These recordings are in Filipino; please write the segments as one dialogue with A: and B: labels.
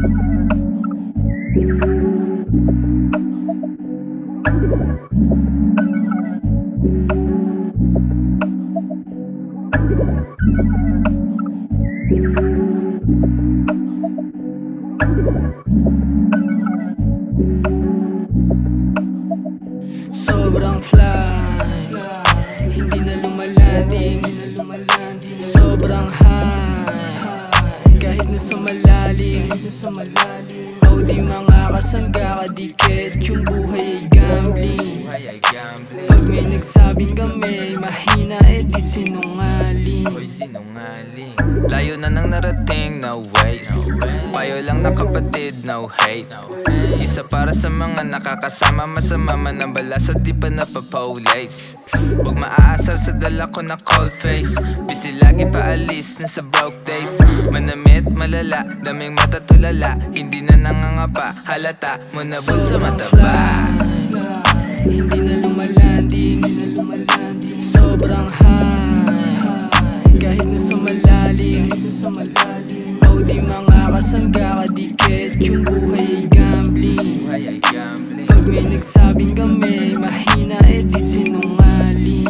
A: Sobrang fly, hindi na lumalanding. Sobrang high, kahit nasa malalim. O di mga kasangga kadikit, yung buhay ay gambling. Pag may nagsabing kami mahina, di sinungaling.
B: Layo na nang narating, no ways. Payo lang ng kapatid, no hate. Isa para sa mga nakakasama, masama man ang balasa, di pa napapaulis. Huwag maaasar sa dala ko na cold face. Busy lagi paalis na sa broke days. Manamit, malala, daming matatulala. Hindi na nangangapa, halata mo na bulsa mataba.
A: Hindi na lumalanding. Sobrang high, kahit nasa malalim. O di mga kasangga kadikit, yung buhay ay gambling. Pag may nagsabing kami mahina, di sinungaling.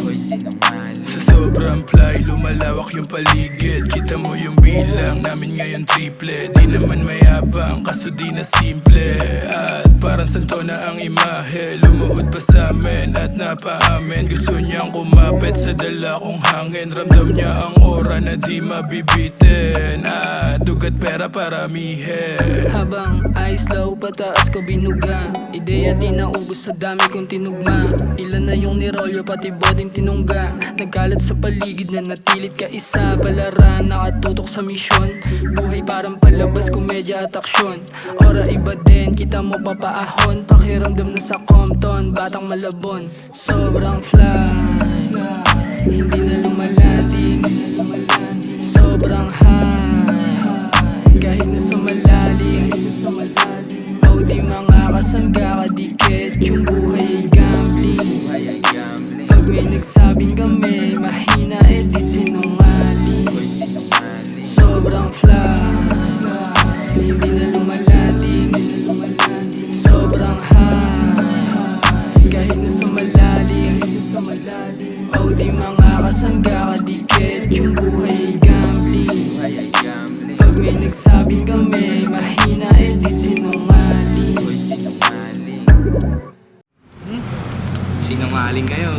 C: Sa sobrang fly, lumalawak yung paligid. Kita mo yung bilang namin ngayon triple. Di naman mayabang, kaso di na simple. At parang santo na ang imahe. Lumuhod pa sa amin at napaamin. Gusto niyang kumapit sa dala kong hangin. Ramdam niya ang aura na di mabibitin. At dugat pera paramihe.
A: Habang ice low, pataas ko binuga. Ideya di naubos sa dami kong tinugma. Ilan na yung nirolyo, pati boting tinungga. Nagkalat sa paligid na natilit ka isa. Palaran, nakatutok sa misyon. Buhay parang palabas, komedya at aksyon. Ora iba din, kita mo papaahon. Pakiramdam na sa Compton, batang Malabon. Sobrang fly, hindi na lumalanding. Sobrang high, kahit nasa malalim. O di mga kasangga kadikit, yung buhay ay gambling. Pag may nagsabing kami mahina, di sinungaling. Sobrang fly, hindi na lumalanding. Sobrang high, kahit nasa malalim. O di mga kasangga kadikit, yung buhay ay gambling. Pag may nagsabing kami mahina, di sinungaling.
D: Sinungaling kayo.